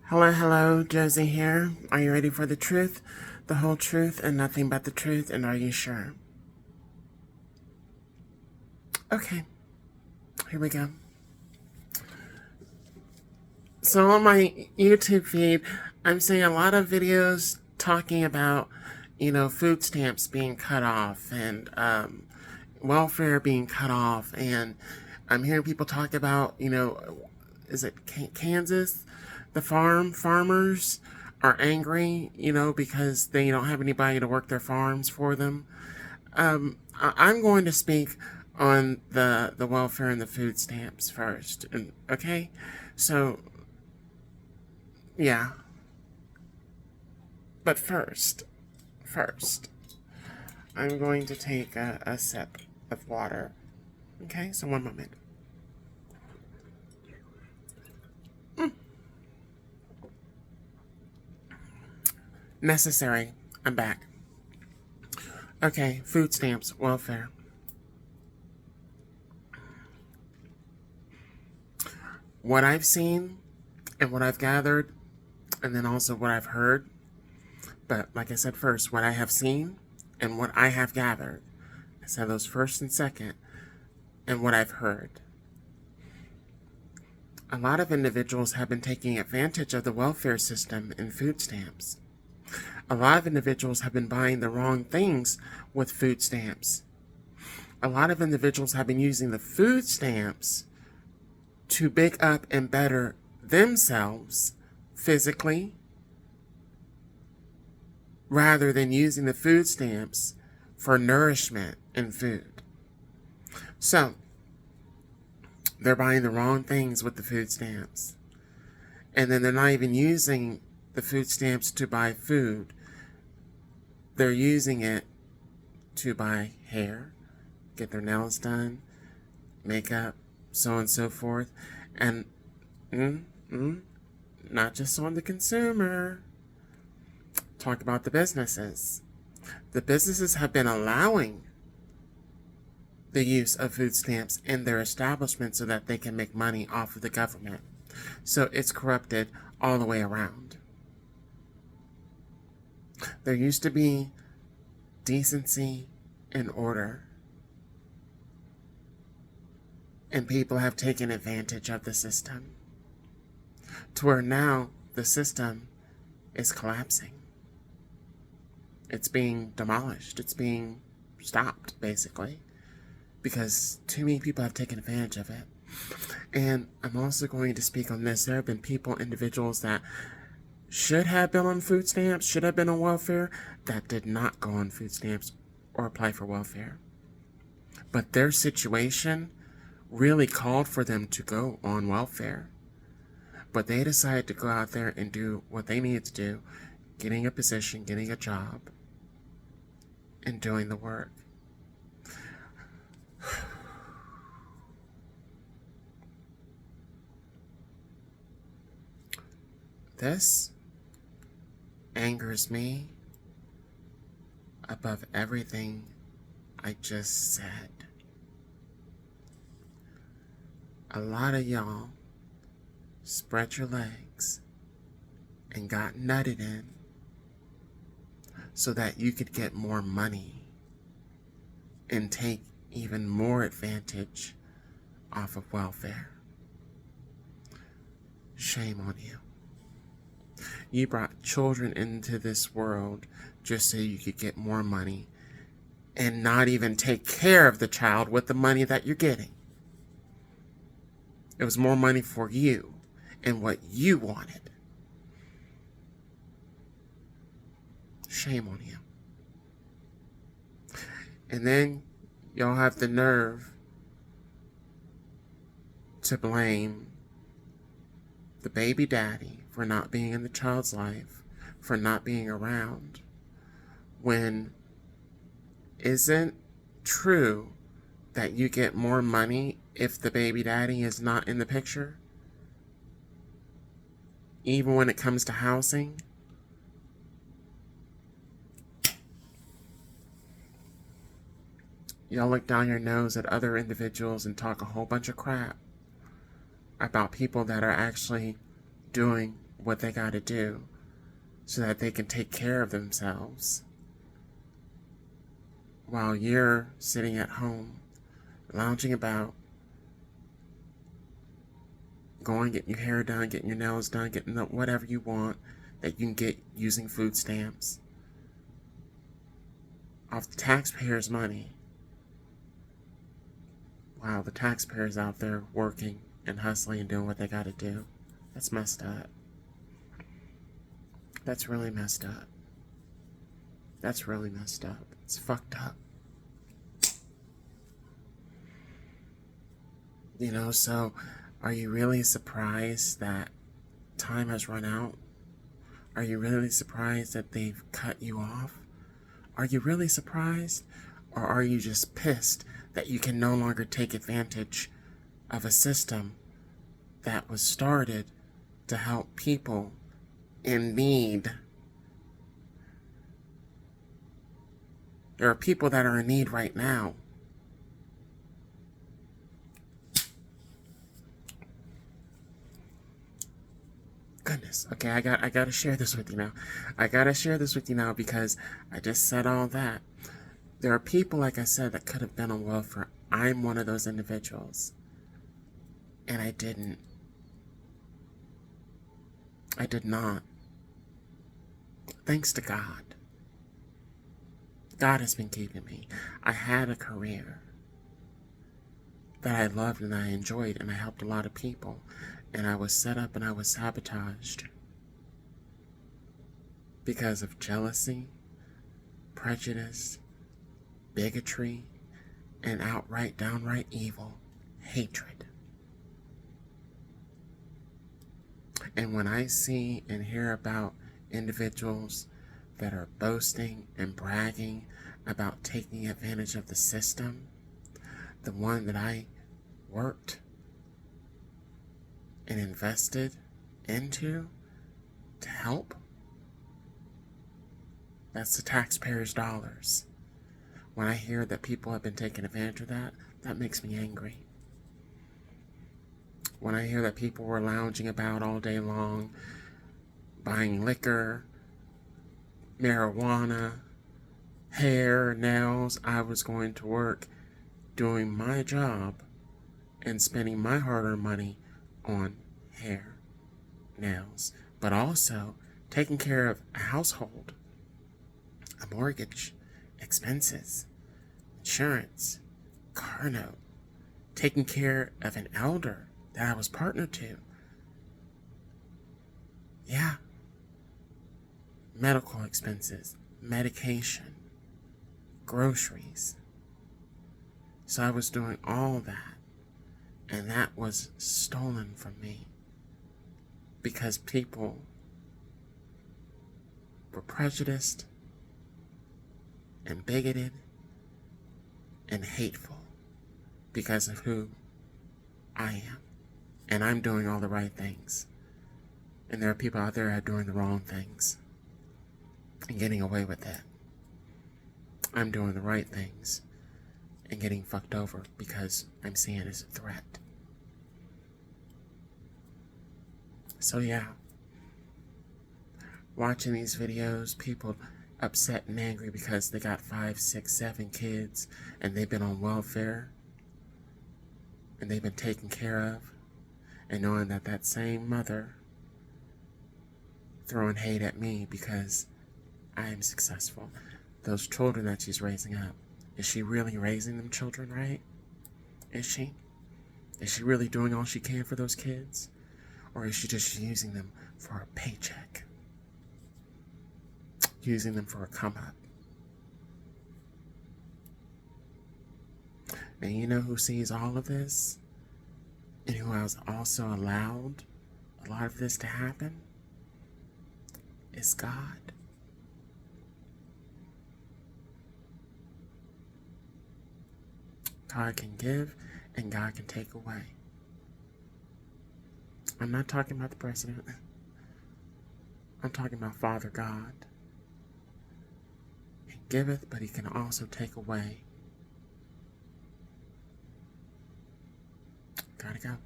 Hello, hello, Josie here. Are you ready for the truth, the whole truth, and nothing but the truth? And are you sure? Okay, here we go. So on my YouTube feed, I'm seeing a lot of videos talking about, food stamps being cut off and welfare being cut off. And I'm hearing people talk about, is it Kansas? The farmers are angry, because they don't have anybody to work their farms for them. I'm going to speak on the welfare and the food stamps first. Okay? So, yeah. But first, I'm going to take a sip of water. Okay? So, one moment. Necessary. I'm back. Okay, food stamps, welfare. What I've seen and what I've gathered, and then also what I've heard, but like I said first, what I have seen and what I have gathered. I said those first and second, and what I've heard. A lot of individuals have been taking advantage of the welfare system and food stamps. A lot of individuals have been buying the wrong things with food stamps. A lot of individuals have been using the food stamps to big up and better themselves physically rather than using the food stamps for nourishment and food. So, they're buying the wrong things with the food stamps. And then they're not even using the food stamps to buy food. They're using it to buy hair, get their nails done, makeup, so on and so forth. And not just on the consumer. Talk about the businesses. The businesses have been allowing the use of food stamps in their establishment so that they can make money off of the government. So it's corrupted all the way around. There used to be decency and order, and people have taken advantage of the system to where now the system is collapsing. It's being demolished. It's being stopped, basically, because too many people have taken advantage of it. And I'm also going to speak on this. There have been individuals that should have been on food stamps, should have been on welfare, that did not go on food stamps or apply for welfare. But their situation really called for them to go on welfare. But they decided to go out there and do what they needed to do, getting a position, getting a job, and doing the work. This angers me above everything I just said. A lot of y'all spread your legs and got nutted in so that you could get more money and take even more advantage off of welfare. Shame on you. You brought children into this world just so you could get more money and not even take care of the child with the money that you're getting. It was more money for you and what you wanted. Shame on you. And then y'all have the nerve to blame the baby daddy for not being in the child's life, for not being around, when isn't true that you get more money if the baby daddy is not in the picture? Even when it comes to housing? Y'all look down your nose at other individuals and talk a whole bunch of crap about people that are actually doing what they got to do so that they can take care of themselves while you're sitting at home, lounging about, going, getting your hair done, getting your nails done, getting whatever you want that you can get using food stamps off the taxpayers' money. Wow, the taxpayers out there working and hustling and doing what they gotta do. That's messed up. That's really messed up. That's really messed up. It's fucked up. You know, so are you really surprised that time has run out? Are you really surprised that they've cut you off? Are you really surprised? Or are you just pissed that you can no longer take advantage of a system that was started to help people in need? There are people that are in need right now. Goodness. Okay, I gotta share this with you now. I gotta share this with you now because I just said all that. There are people, like I said, that could have been on welfare. I'm one of those individuals. And I didn't. I did not. Thanks to God. God has been keeping me. I had a career that I loved and I enjoyed, and I helped a lot of people. And I was set up and I was sabotaged because of jealousy, prejudice, bigotry, and downright evil, hatred. And when I see and hear about individuals that are boasting and bragging about taking advantage of the system, the one that I worked and invested into to help, that's the taxpayers' dollars. When I hear that people have been taking advantage of that, that makes me angry. When I hear that people were lounging about all day long, buying liquor, marijuana, hair, nails, I was going to work, doing my job, and spending my hard-earned money on hair, nails, but also taking care of a household, a mortgage, expenses, insurance, car note, taking care of an elder that I was partnered to. Yeah. Medical expenses, medication, groceries. So I was doing all that, and that was stolen from me because people were prejudiced and bigoted and hateful because of who I am. And I'm doing all the right things. And there are people out there that are doing the wrong things and getting away with that. I'm doing the right things and getting fucked over because I'm seen as a threat. So yeah, watching these videos, people upset and angry because they got 5, 6, 7 kids and they've been on welfare and they've been taken care of, and knowing that that same mother throwing hate at me because I am successful. Those children that she's raising up, is she really raising them children right? Is she? Is she really doing all she can for those kids? Or is she just using them for a paycheck? Using them for a come-up? And you know who sees all of this? And who has also allowed a lot of this to happen? It's God. God can give and God can take away. I'm not talking about the president. I'm talking about Father God. He giveth, but he can also take away. Gotta go.